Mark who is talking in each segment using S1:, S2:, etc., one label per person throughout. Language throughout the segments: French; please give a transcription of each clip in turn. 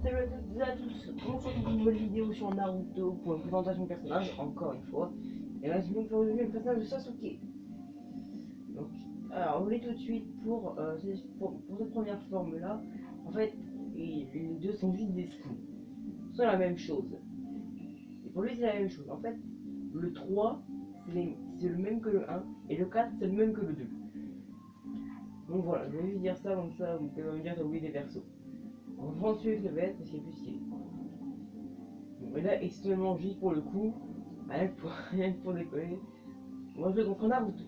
S1: Salut à toutes et à tous, on se retrouve pour une nouvelle vidéo sur Naruto pour une présentation de personnage, encore une fois. Et là, je vais vous faire le personnage de Sasuke. Donc, alors, on est tout de suite pour cette première forme-là. En fait, les deux sont juste des skins. C'est la même chose. Et pour lui, c'est la même chose. En fait, le 3, c'est le même que le 1, et le 4, c'est le même que le 2. Donc voilà, je vais juste dire ça, comme ça, vous pouvez me dire d'oublier des persos. On va prendre celui que je vais être parce qu'il est plus stylé. Bon, et là, extrêmement juste pour le coup, rien que pour décoller. Moi, je vais contre Naruto.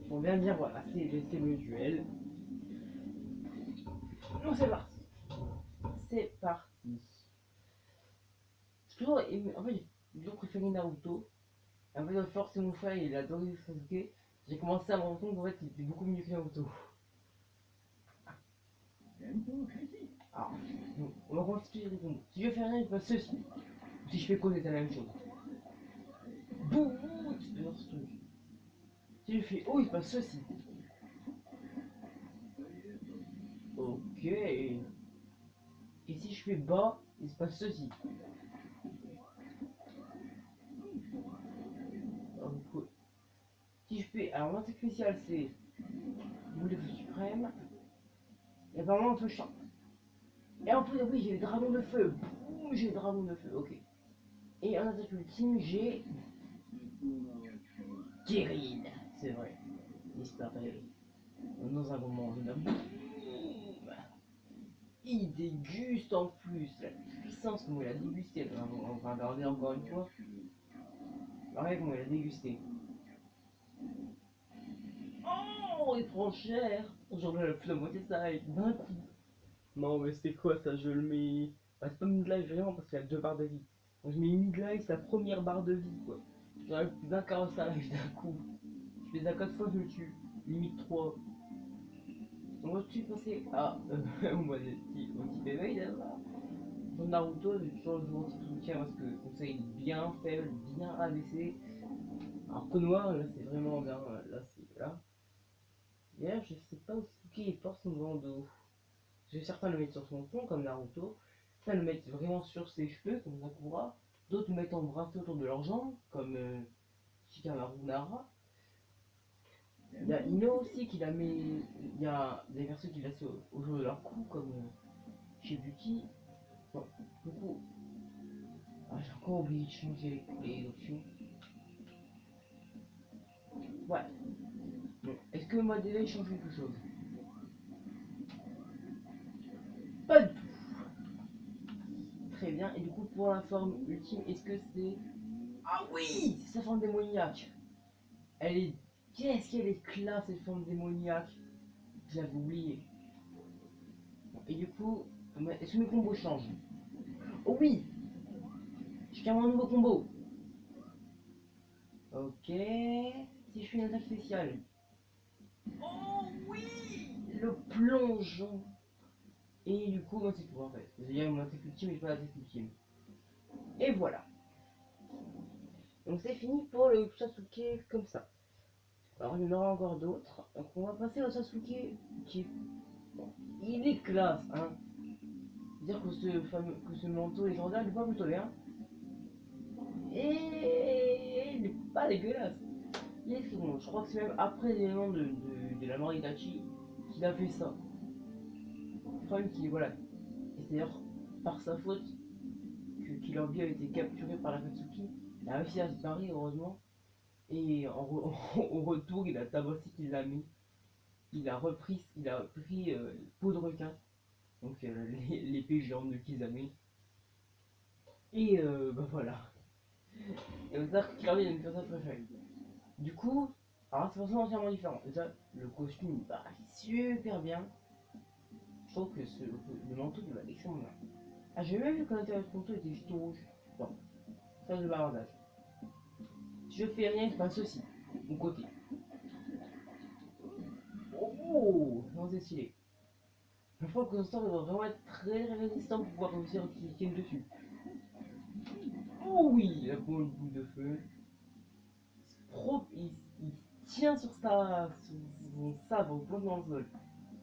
S1: Pour bien dire, voilà, c'est le duel. Donc, c'est parti. C'est parti. En fait, j'ai toujours préféré Naruto. Et en fait, force mon frère, il a adoré Sasuke. J'ai commencé à me rendre compte qu'en fait, il était beaucoup mieux que Naruto. Alors, on va constituer les combos. Si je fais rien, il passe ceci. Si je fais cause, c'est la même chose. Boum, ce truc. Si je fais haut, il passe ceci. Ok. Et si je fais bas, il se passe ceci. Donc, si je fais. Alors, mon spécial, c'est boule de feu suprême. Et apparemment, on peut champ. Et en plus, oui, j'ai le dragon de feu. Boum, j'ai le dragon de feu, ok. Et en attaque ultime, j'ai. Kirin. C'est vrai. Disparaît. Dans un moment, je boum. Il déguste en plus la puissance, comment il a dégusté. On va regarder encore une fois. Pareil, comment il a dégusté. Oh, il prend cher. Aujourd'hui, la moitié de ça d'un coup. Non, mais c'était quoi ça? Je le mets. Bah, c'est pas mid-life vraiment parce qu'il y a 2 barres de vie. Donc, je mets mid-life, c'est la première barre de vie quoi. J'arrive plus d'un quart ça arrive d'un coup. Je fais ça 4 fois, je le tue. Limite 3. On va tout passer à. Au type éveil d'abord. Sur Naruto, j'ai toujours le joueur type soutien parce que comme ça il est bien faible, bien abaissé. Alors que noir, là c'est vraiment bien. Là c'est. Là. D'ailleurs, je sais pas où Sasuke il porte son bandeau. Certains le mettent sur son front, comme Naruto. Certains le mettent vraiment sur ses cheveux, comme Sakura. D'autres le mettent en bracelet autour de leurs jambes, comme Shikamaru Nara. Il y a Ino aussi qui la met. Il y a des personnes qui la mettent au jour de leur cou, comme Shibuki. Bon, du coup, j'ai encore oublié de changer les options. Ouais. Bon. Est-ce que moi déjà il change quelque chose? Pas du tout. Très bien. Et du coup, pour la forme ultime, est-ce que c'est. Ah oui, c'est sa forme démoniaque. Elle est. Qu'est-ce qu'elle est classe cette forme démoniaque. J'avais oublié. Et du coup, est-ce que mes combos changent? Oh oui. J'ai carrément un nouveau combo. Ok. Si je fais une attaque spéciale. Oh oui. Le plongeon. Et du coup, moi c'est tout en fait. Il mon attaque ultime et je pas l'attaque ultime. Et voilà. Donc c'est fini pour le Sasuke comme ça. Alors il y en aura encore d'autres. Donc on va passer au Sasuke qui bon, il est classe, hein. Dire que ce manteau légendaire il est pas plutôt bien. Et il n'est pas dégueulasse. Il est très bon. Je crois que c'est même après l'élément de la mort d'Itachi qu'il a fait ça. Le problème qu'il voilà. Et c'est d'ailleurs par sa faute que Kilorbi a été capturé par la Katsuki. Il a réussi à se barrer heureusement. Et au retour, il a tabassé qu'il l'a mis. Il a pris peau de requin, donc l'épée géante de Kizame. Et bah voilà. Et vous savez qu'il a une personne préférée. Du coup, alors c'est forcément entièrement différent. Déjà, le costume bah, super bien. Je trouve que le manteau il va extrêmement bien. Ah, j'ai même vu que l'intérieur du manteau était juste rouge. Bon, ça c'est le bavardage. Si je fais rien, il se passe ceci. Mon côté. Oh, c'est stylé. Je crois que Star doit vraiment être très résistant pour pouvoir réussir à cliquer dessus. Oh oui, la boule de feu. Il tient sur son sabre au point dans le sol.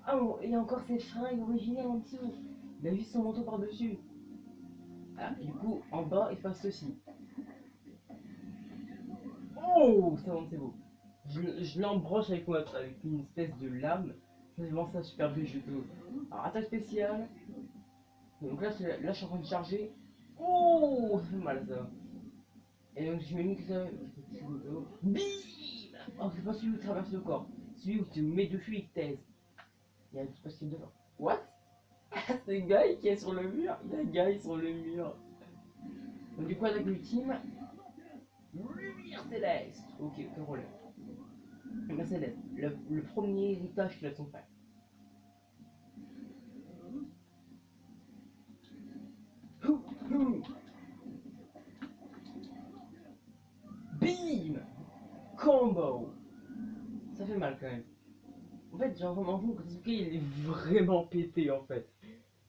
S1: Ah bon, il y a encore ses fringues originales en dessous. Il a juste son manteau par-dessus. Ah, du coup, en bas, il passe ceci. Oh, ça monte, c'est beau. Je l'embroche avec une espèce de lame. C'est vraiment ça, super végétaux. Alors, attaque spéciale. Donc là, je suis en train de charger. Oh, ça fait mal ça. Et donc, je mets que ça. Bim. Oh, c'est pas celui où tu traverses le corps. Celui où tu mets dessus et taise. Il y a un petit possible devant. What? C'est Guy qui est sur le mur. Il y a Guy sur le mur. Donc, du coup, attaque ultime. Lumière céleste. Ok, aucun problème. Lumière céleste. Le premier héritage qu'il a de son père. Hou, hou. Bim. Combo. Ça fait mal quand même. En fait, j'ai vraiment l'impression que Sasuke il est vraiment pété en fait.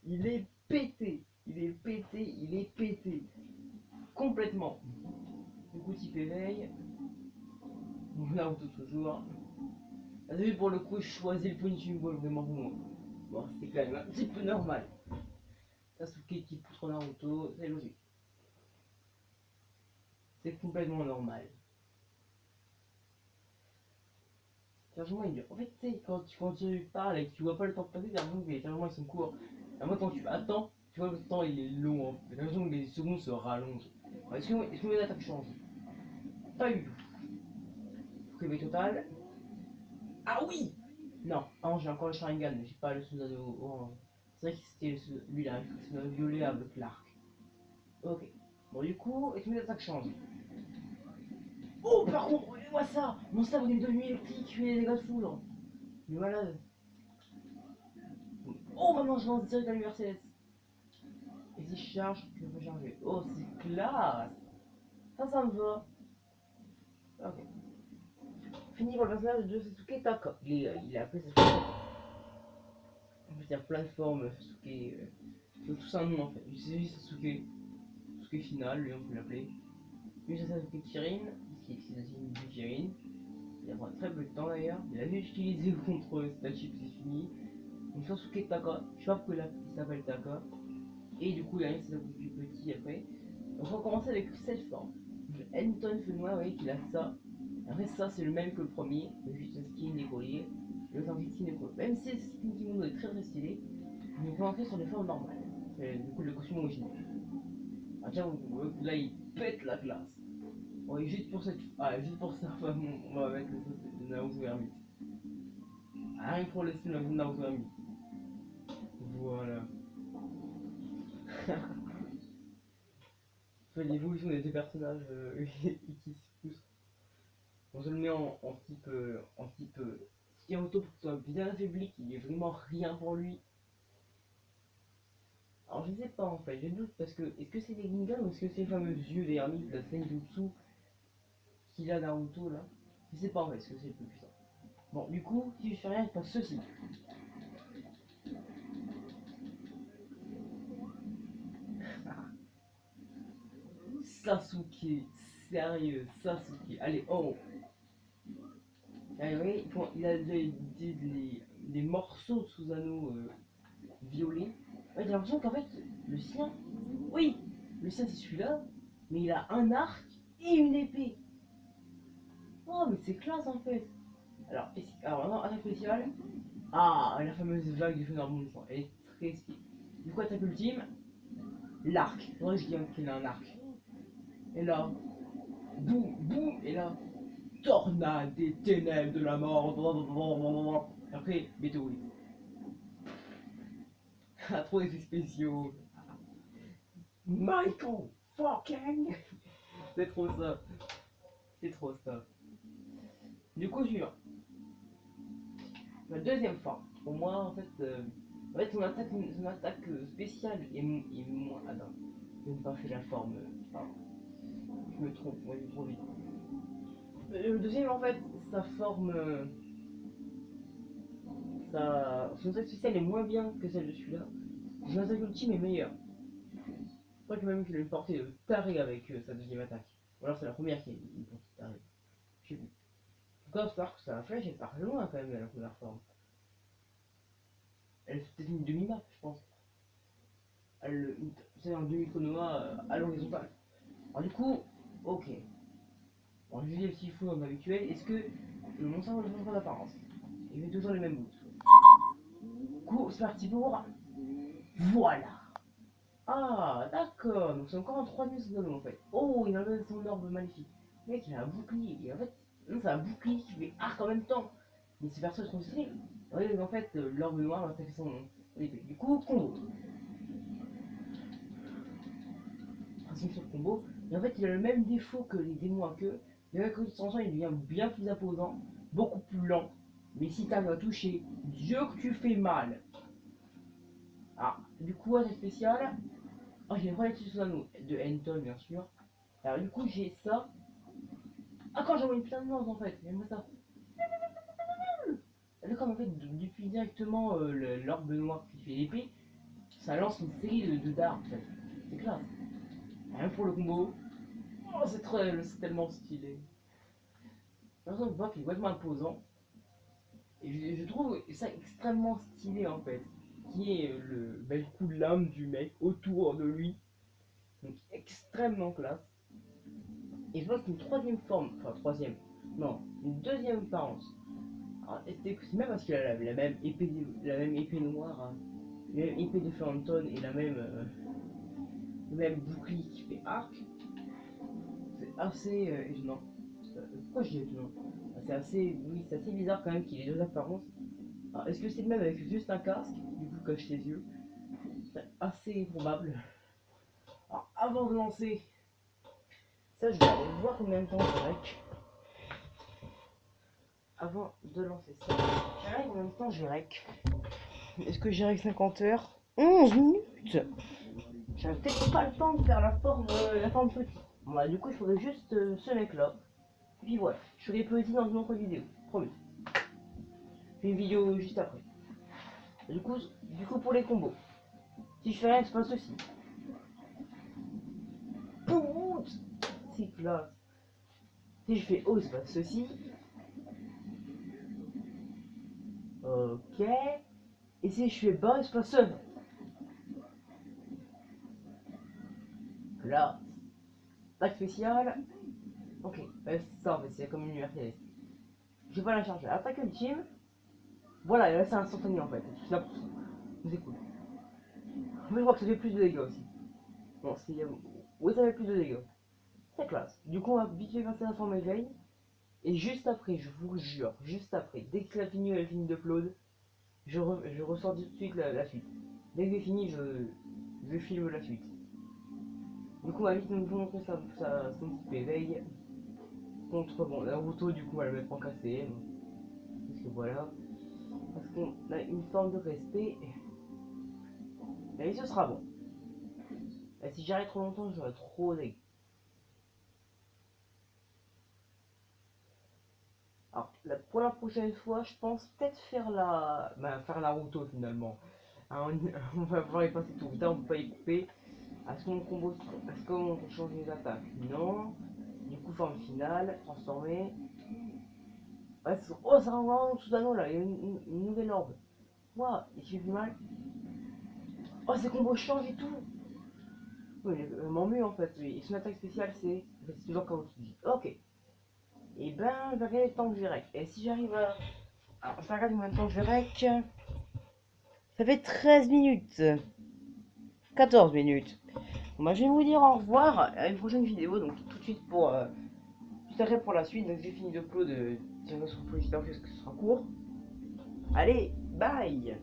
S1: Il est pété. Il est pété. Il est pété. Complètement. Du coup, tu éveille. Naruto toujours. T'as vu, pour le coup, je choisis le punching ball vraiment pour moi. Bon, c'est quand même un petit peu normal. Sasuke qui pousse Naruto, c'est logique. C'est complètement normal. Chargement est dur. En fait, tu sais, quand tu parles et que tu vois pas le temps passer, t'as l'impression que les chargements ils sont courts. À moi, quand tu attends, tu vois le temps il est long. Hein. T'as l'impression que les secondes se rallongent. Est-ce que mes attaques changent? Pas eu. Réveil total. Ah oui. Non, ah non, j'ai encore le Sharingan, mais j'ai pas le Susanoo orange. C'est vrai que c'était lui là, le Susanoo violet avec l'arc. Ok. Bon, du coup, est-ce que mes attaques changent? Oh, par contre, regardez-moi ça! Mon sabre est devenu électrique, je fais des dégâts de foudre. Mais malade. Oh, maintenant je lance direct à l'université. Et si je charge, je peux charger. Oh, c'est classe! Ça me va. Ok. Fini pour le personnage de Sasuke Taka. Il a appelé Sasuke Taka. En fait, il y a plein de formes Sasuke. C'est tout ça un nom en fait. C'est juste Sasuke. Sasuke final, lui on peut l'appeler. Lui c'est Sasuke Kirin, qui est une du Kirin. Il a pris très peu de temps d'ailleurs. Il a juste utilisé contre Itachi puis c'est fini. Donc Sasuke Taka, je sais pas pourquoi il s'appelle Taka. Et du coup il a un Sasuke plus petit après. Donc on va commencer avec cette forme. Anton Fenois, vous voyez qu'il a ça. Après ça c'est le même que le premier, mais juste un skin écolier. Le temps skin écolier. Même si le skin kimono est très très stylé, on peut entrer sur des formes normales. C'est du coup le costume original. Ah tiens, là il pète la classe. Ouais, juste pour cette. Ah, juste pour ça, on va mettre le Naoto Hermite. Ah, rien que pour le style de Naoto Hermite. Voilà. Fait l'évolution des deux personnages qui se poussent. On se le met en type. Naruto pour qu'il soit bien affaibli, qu'il est vraiment rien pour lui. Alors je sais pas en fait, je doute parce que. Est-ce que c'est des Rinnegan ou est-ce que c'est les fameux yeux d'Hermite, la Senjutsu qu'il a Naruto là? Je sais pas en fait, est-ce que c'est le plus puissant. Bon, du coup, si je fais rien, il passe ceci. Sasuke, sérieux, Sasuke. Allez, oh. Allez, oui, il a des morceaux de Susanoo violets. Ouais, j'ai l'impression qu'en fait, le sien, oui, le sien c'est celui-là, mais il a un arc et une épée. Oh, mais c'est classe en fait. Alors maintenant, attaque spéciale. Ah, la fameuse vague du feu d'armement, elle est très stylée. Du coup, attaque ultime, l'arc. Faudrait que je dise qu'il a un arc. Et là, boum, boum, et là, tornade des ténèbres de la mort. Après, météorite. Ah, trop d'effets spéciaux. Michael fucking. C'est trop ça. C'est trop ça. Du coup, suivant. La deuxième forme. Pour moi, en fait son attaque spéciale est moins. Ah non, je n'ai pas fait la forme. Pardon. Je me trompe, moi je vais trop vite. Le deuxième, en fait, sa forme. Son attaque spéciale est moins bien que celle de celui-là. Son attaque ultime est meilleure. Je crois que même qu'il a une portée de taré avec sa deuxième attaque. Ou alors c'est la première qui a une portée de taré. Je sais plus. En tout cas, faut que sa flèche elle part loin quand même de la première forme. Elle fait peut-être une demi-map, je pense. c'est un demi-konoha à l'horizontale. Alors du coup, ok. Bon, je dis le petit fou en habituel, est-ce que mon cerveau ne change pas d'apparence? Il met toujours les mêmes bouts. Du coup, c'est parti pour... Voilà. Ah, d'accord, donc c'est encore un troisième Susanoo en fait. Oh, il a son orbe magnifique. Le mec, il a un bouclier, et en fait, non, c'est un bouclier qui fait arc en même temps. Mais c'est perso trop stylé. Oui, mais en fait, l'orbe noir, ça fait son épée. Du coup, combo. Principe sur le combo. Et en fait, il a le même défaut que les démons à queue. Mais avec il s'en il devient bien plus imposant, beaucoup plus lent. Mais si t'arrives à toucher, Dieu que tu fais mal. Ah, du coup, attaque spéciale. Oh, j'ai une relative Susanoo de Henton, bien sûr. Alors, du coup, j'ai ça. Ah, quand j'envoie une putain de lance en fait, j'aime ça. D'accord, en fait, depuis directement l'orbe noir qui fait l'épée, ça lance une série de dards en fait. C'est classe. Rien pour le combo. Oh, c'est tellement stylé. Par exemple, Buck est complètement imposant. Et je trouve ça extrêmement stylé en fait. Qui est le bel coup de lame du mec autour de lui. Donc extrêmement classe. Et je vois qu'une troisième forme, enfin troisième, non, une deuxième apparence. C'est même parce qu'il a la même épée noire, hein, la même épée de Phantom et le même bouclier qui fait arc. C'est assez étonnant. Pourquoi je dis étonnant? C'est assez, oui, c'est assez bizarre quand même qu'il ait deux apparences. Est-ce que c'est le même avec juste un casque, du coup cache ses yeux? C'est assez improbable. Alors, avant de lancer, ça je vais aller voir combien de temps je rec. Avant de lancer ça, je vais combien de temps je rec. Est-ce que j'ai rec 50 heures? 11 minutes. J'avais peut-être pas le temps de faire la forme petite. Bon, bah, du coup, il faudrait juste ce mec-là. Et puis voilà, je ferai petit dans une autre vidéo, promis. Puis une vidéo juste après. Du coup pour les combos, si je fais rien, c'est pas ceci. C'est classe. Si je fais haut, c'est pas ceci. Ok. Et si je fais bas, c'est pas ce. Là, attaque spéciale. Ok, c'est ça en fait, c'est comme une URTS. Je vais pas la charger. Attaque ultime. Voilà, et là c'est instantané en fait. C'est là pour ça. C'est cool. Mais je crois que ça fait plus de dégâts aussi. Bon, si. Oui, ça fait plus de dégâts. C'est classe. Du coup, on va vite fait passer la forme éveil. Et juste après, je vous jure, juste après, dès que elle finit d'upload, je ressors tout de suite la suite. Dès que j'ai fini, je filme la suite. Du coup, on va vite nous montrer son petit éveil. Contre, bon, Naruto, du coup, on va le mettre en cassé. Parce que voilà. Parce qu'on a une forme de respect. Et ce sera bon. Et si j'arrête trop longtemps, j'aurai trop d'égo. Alors, pour la prochaine fois, je pense peut-être faire faire Naruto finalement. On va pouvoir y passer tout le temps, on peut pas y couper. Est-ce qu'on peut changer les attaques? Non. Du coup, forme finale, transformée. Ouais, oh, ça renvoie en Susanoo là, il y a une nouvelle orbe. Waouh, il fait du mal. Oh, ces combos changent et tout. Oui, vraiment mieux en fait. Oui. Et son attaque spéciale, c'est toujours Kaoki. Ok. Et ben, je vais regarder le temps que je rec. Et si j'arrive à. Alors, je regarde combien de temps je rec. Ça fait 13 minutes. 14 minutes. Bon, bah, je vais vous dire au revoir à une prochaine vidéo. Donc, tout de suite pour. Tout à fait pour la suite. Donc, j'ai fini d'upload. J'espère que ce sera court. Allez, bye!